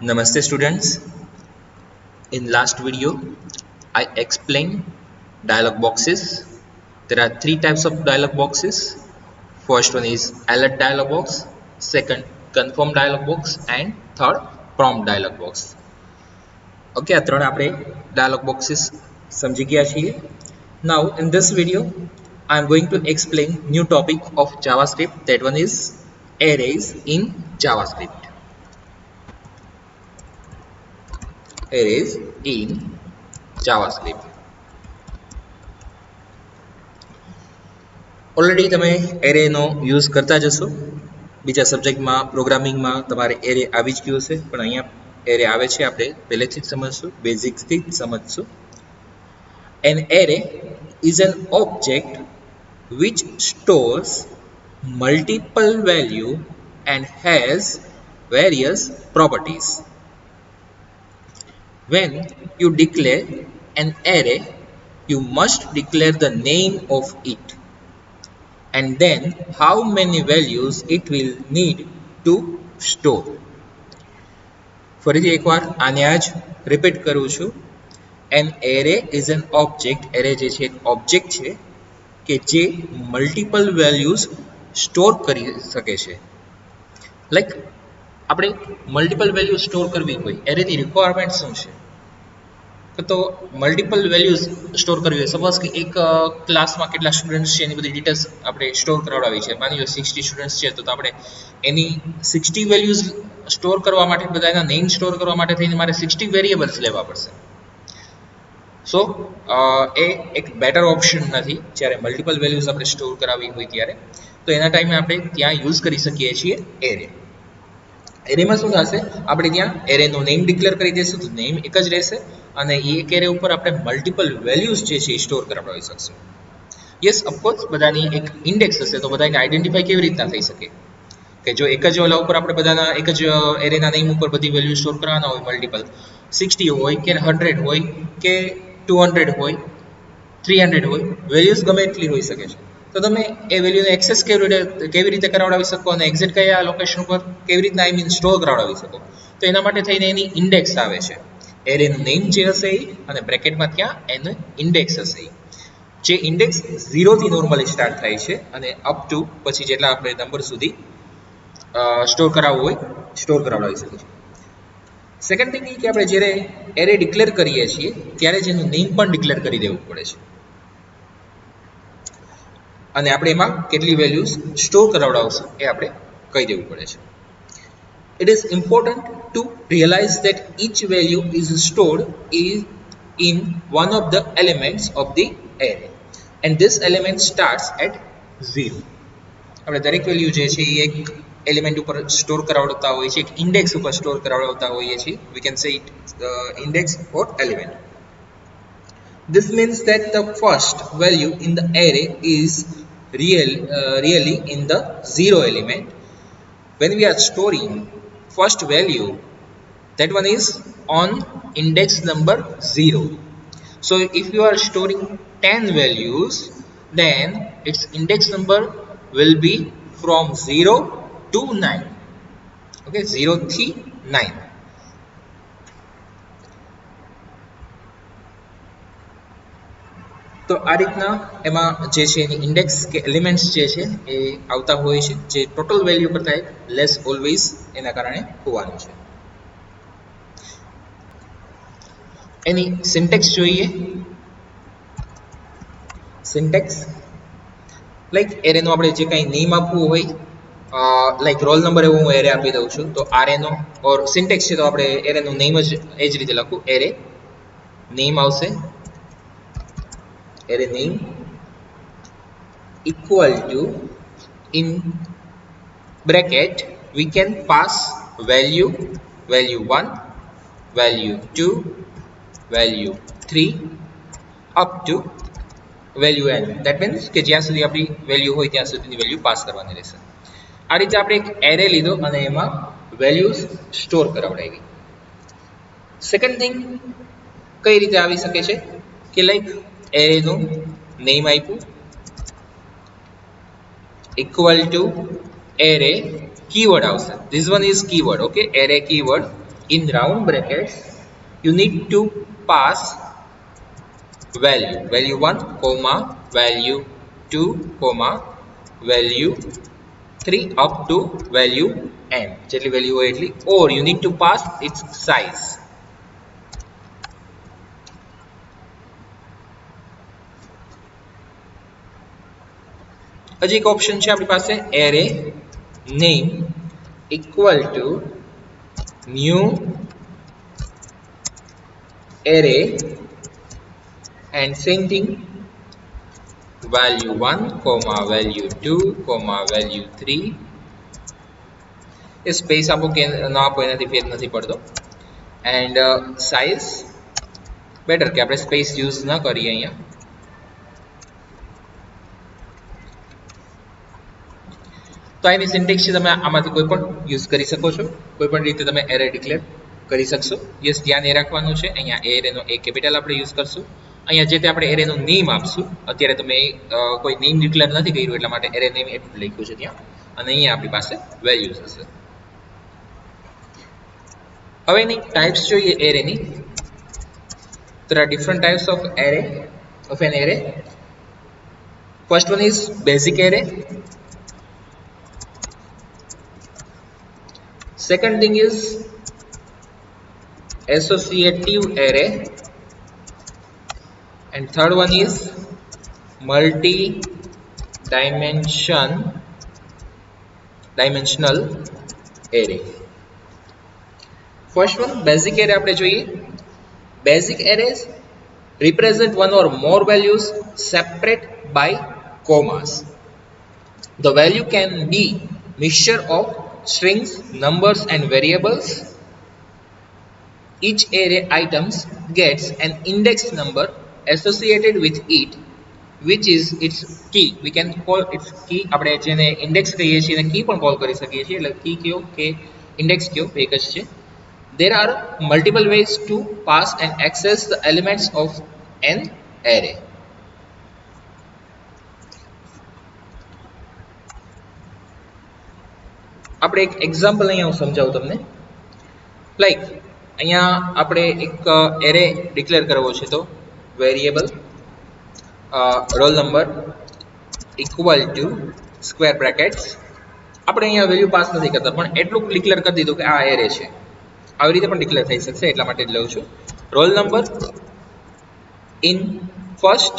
Namaste students. In last video, I explained dialog boxes. There are three types of dialog boxes. First one is alert dialog box, second confirm dialog box and third prompt dialog box. Okay, આ ત્રણ આપણે dialog boxes સમજી ગયા છીએ. Now in this video, I am going to explain new topic of JavaScript. That one is arrays in JavaScript. Arrays in JavaScript. Already તમે એરેનો use કરતા જશો. બીજા સબ્જેક્ટમાં પ્રોગ્રામિંગમાં તમારે એરે આવી જ ગયું હશે, પણ અહીંયા એરે આવે છે આપણે પહેલેથી જ સમજશું, બેઝિક્સથી જ સમજશું. An array is an object which stores multiple value and has various properties. When you declare an array, you must declare the name of it and then how many values it will need to store. ફરીથી એકવાર આને આજ repeat કરું છું. An array is an object. Array જે છે એક object છે કે જે મલ્ટિપલ વેલ્યુઝ સ્ટોર કરી શકે છે. લાઈક આપણે મલ્ટિપલ વેલ્યુ સ્ટોર કરવી હોય, એરેની રિક્વાયરમેન્ટ શું છે? તો મલ્ટિપલ વેલ્યુઝ સ્ટોર કરવી હોય, સપોઝ કે એક ક્લાસમાં કેટલા સ્ટુડન્ટ્સ છે એની બધી ડિટેલ્સ આપણે સ્ટોર કરાવડાવી છે. માની લો 60 સ્ટુડન્ટ્સ છે, તો આપણે એની 60 વેલ્યુઝ સ્ટોર કરવા માટે, બધા એના નેમ સ્ટોર કરવા માટે થઈને મારે 60 વેરિયેબલ્સ લેવા પડશે. સો એ એક બેટર ઓપ્શન નથી જ્યારે મલ્ટિપલ વેલ્યુઝ આપણે સ્ટોર કરાવવી હોય ત્યારે. તો એના ટાઈમે આપણે ત્યાં યુઝ કરી શકીએ છીએ એરે. એરેમાં શું થશે, આપણે ત્યાં એરેનો નેમ ડિક્લેર કરી દઈશું તો નેમ એક જ રહેશે અને એ એક એરે ઉપર આપણે મલ્ટિપલ વેલ્યુઝ જે છે એ સ્ટોર કરાવી શકશું. યસ, ઓફકોર્સ બધાની એક ઇન્ડેક્સ હશે, તો બધાને આઈડેન્ટિફાઈ કેવી રીતના થઈ શકે કે જો એક જ ઓલા ઉપર આપણે બધાના એક જ એરેના નેમ ઉપર બધી વેલ્યુ સ્ટોર કરવાના હોય, મલ્ટિપલ 60 હોય કે 100 હોય કે 200 હોય, 300 હોય, વેલ્યુઝ ગમે એટલી હોઈ શકે છે. તો તમે એ વેલ્યુને એક્સેસ કેવી રીતે કરાવડાવી શકો અને એક્ઝેક્ટ કયા લોકેશન પર કેવી રીતના સ્ટોર કરાવડાવી શકો? તો એના માટે થઈને એની ઇન્ડેક્સ આવે છે. એરેનું નેમ જે હશે એ અને બ્રેકેટમાં ત્યાં એનું ઇન્ડેક્સ હશે. જે ઇન્ડેક્સ 0 થી નોર્મલી સ્ટાર્ટ થાય છે અને અપ ટુ પછી જેટલા આપણે નંબર સુધી સ્ટોર કરાવવું હોય સ્ટોર કરાવડાવી શકીએ છીએ. સેકન્ડ થિંગ એ કે આપણે જ્યારે એરે ડિક્લેર કરીએ છીએ ત્યારે જ એનું નેમ પણ ડિક્લેર કરી દેવું પડે છે અને આપણે એમાં કેટલી વેલ્યુઝ સ્ટોર કરાવડાવશું એ આપણે કહી દેવું પડે છે. It is important to realize that each value is stored in one of the elements of the array and this element starts at 0. આપણે દરેક વેલ્યુ જે છે એ એક એલિમેન્ટ ઉપર સ્ટોર કરાવડાવતા હોઈએ છીએ, એક ઇન્ડેક્સ ઉપર સ્ટોર કરાવડાવતા હોઈએ છીએ. We can say it index or element. This means that the first value in the array is really in the 0 element. When we are storing first value, that one is on index number 0. So if you are storing 10 values, then its index number will be from 0 to 9. Okay, 0 થી 9. તો આ રીતના એમાં જે છે એની index કે elements જે છે એ આવતા હોય છે, જે ટોટલ વેલ્યુ કરતાં એક લેસ ઓલવેઝ એના કારણે હોવાનું છે. એની સિન્ટેક્સ જોઈએ. સિન્ટેક્સ લાઈક એરેનો આપણે જે કાંઈ નેમ આપવું હોય, લાઈક રોલ નંબર એવું હું એરે આપી દઉં છું, તો આરેનો ઓર સિન્ટેક્સ છે તો આપણે એરેનું નેમ જ એ જ રીતે લખું. એરે નેમ આવશે, array name equal to, in bracket we can pass value 1, value 2, value 3 up to value n. That means કે જ્યાં સુધી આપણી વેલ્યુ હોય ત્યાં સુધીની વેલ્યુ પાસ કરવાની રહેશે. આ રીતે આપણે એક એરે લીધો અને એમાં વેલ્યુઝ સ્ટોર કરાવડાવી. સેકન્ડ થિંગ કઈ રીતે આવી શકે છે કે લાઈક એરેનું નેમ આપ્યું equal to array keyword આવશે. This one is keyword. Okay, array keyword in round brackets you need to pass value 1 comma value 2 comma value 3 up to value n જેટલી value હોય એટલી, or you need to pass its size. હજી એક option છે આપણી પાસે array name equal to new array and same thing value 1 comma value 2 comma value 3 A space આપો કે ના આપો એનાથી ફેર નથી પડતો. એન્ડ સાઇઝ બેટર કે આપણે સ્પેસ યુઝ ન કરીએ અહીંયા. તો એની સિન્ટેક્સ છે, તમે આમાંથી કોઈ પણ યુઝ કરી શકો છો, કોઈ પણ રીતે તમે એરે ડિક્લેર કરી શકશો. યસ, ધ્યાન એ રાખવાનું છે, અહીંયા એરેનો એ કેપિટલ આપણે યુઝ કરશું. અહીંયા જે તે આપણે એરેનું નેમ આપશું. અત્યારે તમે કોઈ નેમ ડિક્લેર નથી કર્યું એટલા માટે એરે નેમ એટલું લખ્યું છે ત્યાં, અને અહીંયા આપણી પાસે વેલ્યુઝ હશે. હવે એની ટાઈપ્સ જોઈએ એરેની. There are different types of array of an array. First one is basic array. Second thing is associative array, and third one is dimensional array. First one basic array આપણે જોઈએ. Basic arrays represent one or more values separate by commas. The value can be mixture of strings, numbers and variables. Each array items gets an index number associated with it, which is its key. We can call its key. આપણે જેને index કહીએ છીએ એને key પણ call કરી શકીએ છીએ. એટલે key કયો કે index કયો એક જ છે. There are multiple ways to pass and access the elements of an array. આપણે એક એક્ઝામ્પલ અહીંયા હું સમજાવું તમને. લાઈક અહીંયા આપણે એક એરે ડિક્લેર કરવો છે, તો variable roll number equal to square brackets. આપણે અહીંયા વેલ્યુ પાસ નથી કરતા, પણ એટલું ડિક્લેર કરી દીધું કે આ એરે છે. આવી રીતે પણ ડિક્લેર થઈ શકશે, એટલા માટે જ લઉં છું. Roll number in first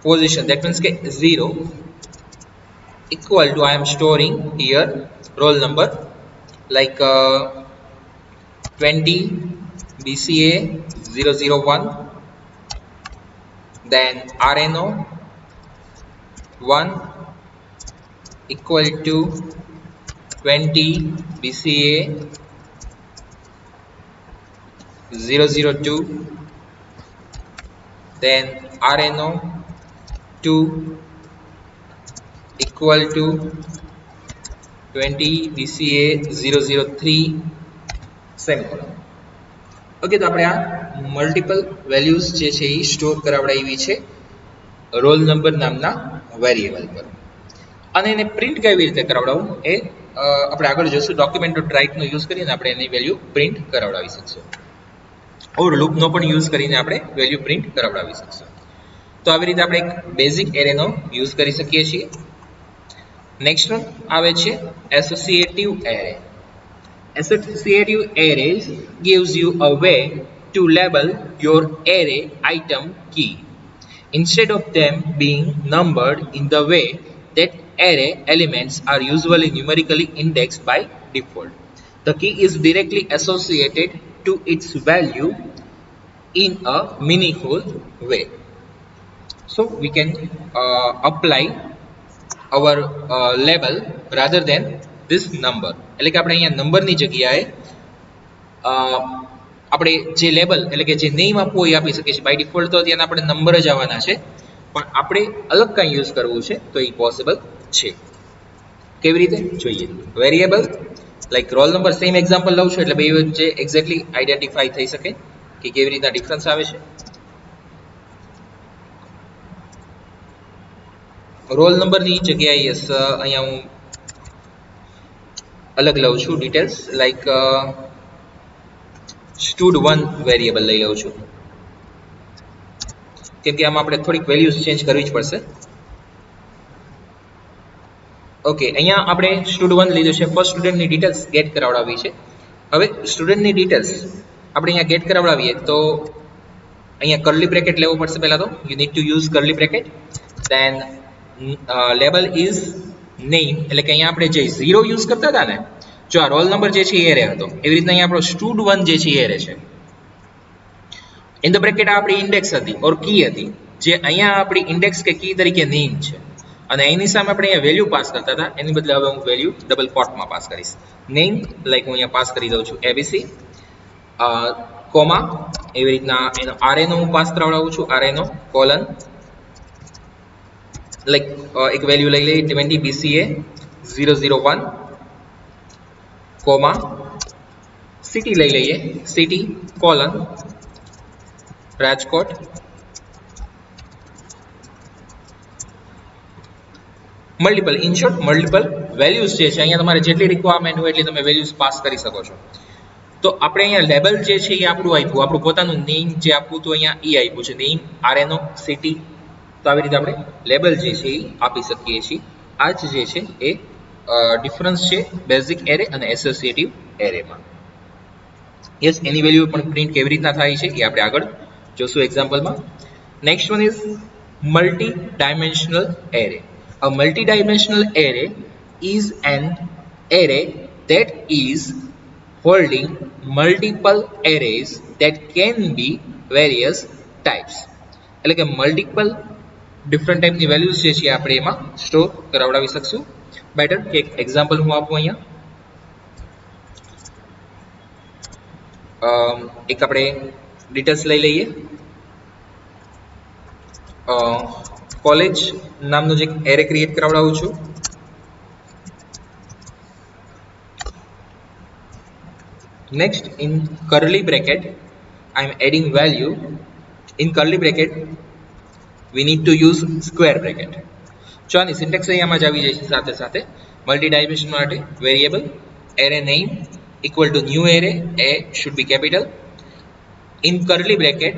position, that means કે 0 equal to I am storing here roll number like 20 BCA 001, then RNO 1 equal to 20 BCA 002, then RNO 2 equal to 20 BCA 003 semicolon. Okay, તો આપણે આ મલ્ટિપલ વેલ્યુઝ જે છે એ store કરાવડાવી છે roll number નામના variable પર. અને એને પ્રિન્ટ કેવી રીતે કરાવડાવવું એ આપણે આગળ જોઈશું. ડોક્યુમેન્ટ ડોટ રાઇટનો યુઝ કરીને આપણે એની વેલ્યુ પ્રિન્ટ કરાવડાવી શકશું. ઓર લૂપનો પણ યુઝ કરીને આપણે વેલ્યુ પ્રિન્ટ કરાવડાવી શકશું. તો આવી રીતે આપણે એક બેઝિક એરેનો યુઝ કરી શકીએ છીએ. નેક્સ્ટ વન આવે છે associative array. Associative arrays gives you a way to label your array item key instead of them being numbered in the way that array elements are usually numerically indexed by default. The key is directly associated to its value in a meaningful way. So we can apply our label rather than this number. એટલે કે આપણે અહીંયા નંબરની જગ્યાએ આપણે જે label એટલે કે જે નેમ આપવું હોય આપી શકીએ છીએ. બાય ડિફોલ્ટ તો ત્યાં આપણે નંબર જ આવવાના છે, પણ આપણે અલગ કંઈ યુઝ કરવું છે તો એ પોસિબલ છે. કેવી રીતે જોઈએ? Variable like roll number, same example લઉં છું એટલે બે વચ્ચે એક્ઝેક્ટલી આઈડેન્ટિફાઈ થઈ શકે કે કેવી રીતના ડિફરન્સ આવે છે. રોલ નંબરની જગ્યાએ યસ અહીંયા હું અલગ લઉં છું ડિટેલ્સ લાઈક stud1 વેરિયેબલ લઈ લઉં છું, કેમ કે આમાં આપણે થોડીક વેલ્યુઝ ચેન્જ કરવી જ પડશે. ઓકે, અહીંયા આપણે stud1 લીધું છે. ફર્સ્ટ સ્ટુડન્ટની ડિટેલ્સ ગેટ કરાવડાવી છે. હવે સ્ટુડન્ટની ડિટેલ્સ આપણે અહીંયા ગેટ કરાવડાવીએ તો અહીંયા કર્લી બ્રેકેટ લેવો પડશે. પહેલા તો you need to use curly bracket. Then label is name, એટલે કે અહીંયા આપણે જે 0 યુઝ કરતા હતા ને, જો આ રોલ નંબર જે છે એ એરે હતો, એવી રીતના અહીંયા આપણો stud1 જે છે એ એરે છે. ઇન ધ બ્રેકેટ આપણી ઇન્ડેક્સ હતી ઓર કી હતી, જે અહીંયા આપણી ઇન્ડેક્સ કે કી તરીકે નેમ છે, અને એની સામે આપણે અહીંયા વેલ્યુ પાસ કરતા હતા, એની બદલે હવે હું વેલ્યુ ડબલ કોટમાં પાસ કરીશ. નેમ લાઈક હું અહીંયા પાસ કરી દઉં છું એબીસી, કોમા એવી રીતના એનો આરએનો હું પાસ કરાવડાવું છું, આરએનો કોલન લાઈક એક વેલ્યુ લઈ લઈએ 20 BCA 001, કોમા સિટી લઈ લઈએ, city colon Rajkot, multiple. In short multiple values જે છે અહીંયા તમારે જેટલી રિક્વાયરમેન્ટ હોય એટલી તમે વેલ્યુઝ પાસ કરી શકો છો. તો આપણે અહીંયા લેબલ જે છે એ આપણું આપ્યું, આપણું પોતાનું નેમ જે આપવું તો અહીંયા એ આપ્યું છે, નેમ આરએનઓ સિટી. તો આવી રીતે આપણે લેબલ જે છે એ આપી શકીએ છીએ. આ જ જે છે એ ડિફરન્સ છે બેઝિક એરે અને એસોસિએટિવ એરેમાં. યસ, એની વેલ્યુ પણ પ્રિન્ટ કેવી રીતના થાય છે એ આપણે આગળ જોશું એક્ઝામ્પલમાં. Next one is multi dimensional array. A multi-dimensional array is an array that is holding multiple arrays that can be various types. એટલે કે મલ્ટિપલ ડિફરન્ટ ટાઈપની વેલ્યુઝ જે છે આપણે એમાં સ્ટોર કરાવડાવી શકશું. બેટર કે એક એક્ઝામ્પલ હું આપું અહીંયા. એક આપણે ડિટેલ્સ લઈ લઈએ. કોલેજ નામનું જે એરે ક્રિએટ કરાવડાવું છું. Next, in curly bracket I am adding value. In curly bracket we need to use square bracket. જો આની સિન્ટેક્સ અહીંયામાં જ આવી જાય છે સાથે સાથે. મલ્ટી ડાયમેન્શન માટે variable array name equal to new array, A should be capital. In curly bracket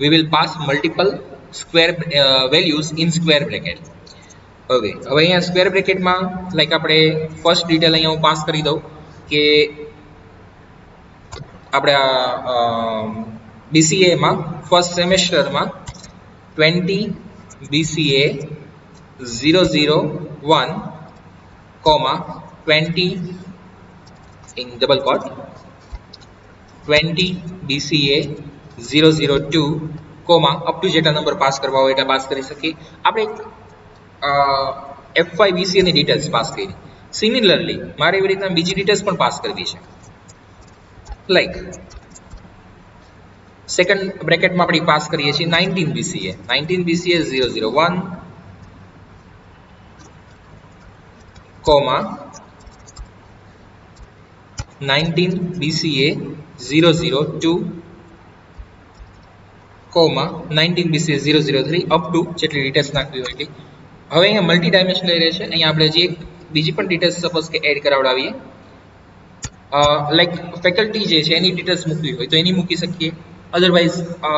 we will pass multiple square values in square bracket. Okay, હવે અહીંયા સ્ક્વેર બ્રેકેટમાં લાઈક આપણે ફર્સ્ટ ડિટેલ અહીંયા હું પાસ કરી દઉં કે આપણે BCAમાં ફર્સ્ટ સેમેસ્ટરમાં 20 BCA 001, 20 in double quote 20 BCA 002, up to જેટલા નંબર પાસ કરવા હોય એટલા પાસ કરી શકીએ. આપણે F5 BCA ની ડિટેલ્સ પાસ કરી. સિમિલરલી મારે એવી રીતના બીજી ડિટેલ્સ પણ પાસ કરવી છે. લાઈક સેકન્ડ બ્રેકેટમાં આપણે પાસ કરીએ છીએ 19 BCA 001, 19 BCA 002, 19 BCA 003, up to જેટલી ડિટેલ્સ નાખવી હોય એટલી. હવે અહીંયા મલ્ટી ડાયમેન્શનલ એરે છે. અહીંયા આપણે જે બીજી પણ ડિટેલ્સ સપોઝ કે એડ કરાવડાવીએ, લાઈક ફેકલ્ટી જે છે એની ડિટેલ્સ મૂકવી હોય તો એની મૂકી શકીએ. અધરવાઇઝ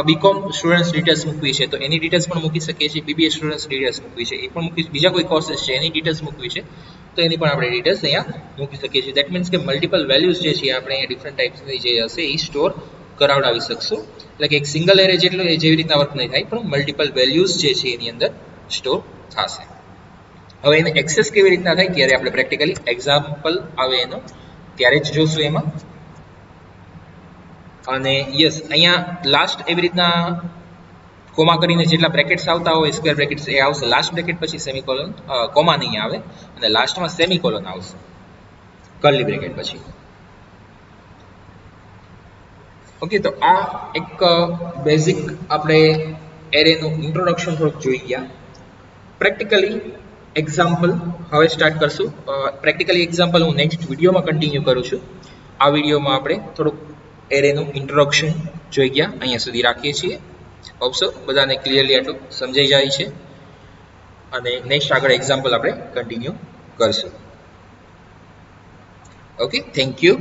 બીકોમ સ્ટુડન્ટ્સ ડિટેલ્સ મૂકવી છે તો એની ડિટેલ્સ પણ મૂકી શકીએ છીએ. BBA સ્ટુડન્ટ્સ ડિટેલ્સ મૂકવી છે એ પણ મૂકી, બીજા કોઈ કોર્सेस છે એની ડિટેલ્સ મૂકવી છે તો એની પણ આપણે ડિટેલ્સ અહીંયા મૂકી શકીએ છીએ. દેટ મીન્સ કે મલ્ટિપલ વેલ્યુઝ જે છે આપણે અહીંયા ડિફરન્ટ ટાઈપ્સની જે હશે એ સ્ટોર કરાવડાવી શકશું. એટલે કે એક સિંગલ એરે જેટલો એ જેવી રીતના વર્ક નહીં થાય, પણ મલ્ટિપલ વેલ્યુઝ જે છે એની અંદર સ્ટોર થશે. હવે એને એક્સેસ કેવી રીતના થાય ત્યારે આપણે પ્રેક્ટિકલી એક્ઝામ્પલ આવે એનો ત્યારે જ જોશું એમાં. અને યસ, અહીંયા લાસ્ટ એવી રીતના કોમા કરીને જેટલા બ્રેકેટ્સ આવતા હોય સ્ક્વેર બ્રેકેટ્સ એ આવશે. લાસ્ટ બ્રેકેટ પછી સેમિકોલન, કોમા નહીં આવે, અને લાસ્ટમાં સેમિકોલન આવશે કર્લી બ્રેકેટ પછી. ઓકે, તો આ એક બેઝિક આપણે એરેનું ઇન્ટ્રોડક્શન થોડુંક જોઈ ગયા. પ્રેક્ટિકલી એક્ઝામ્પલ હવે સ્ટાર્ટ કરશું. પ્રેક્ટિકલી એક્ઝામ્પલ હું નેક્સ્ટ વિડીયોમાં કન્ટિન્યુ કરું છું. આ વિડીયોમાં આપણે થોડુંક એરેનું ઇન્ટ્રોડક્શન જોઈ ગયા, અહીંયા સુધી રાખીએ છીએ. હોપ્સો બધાને ક્લિયરલી આટલું સમજાઈ જાય છે, અને નેક્સ્ટ આગળ એક્ઝામ્પલ આપણે કન્ટિન્યુ કરશું. Okay, thank you.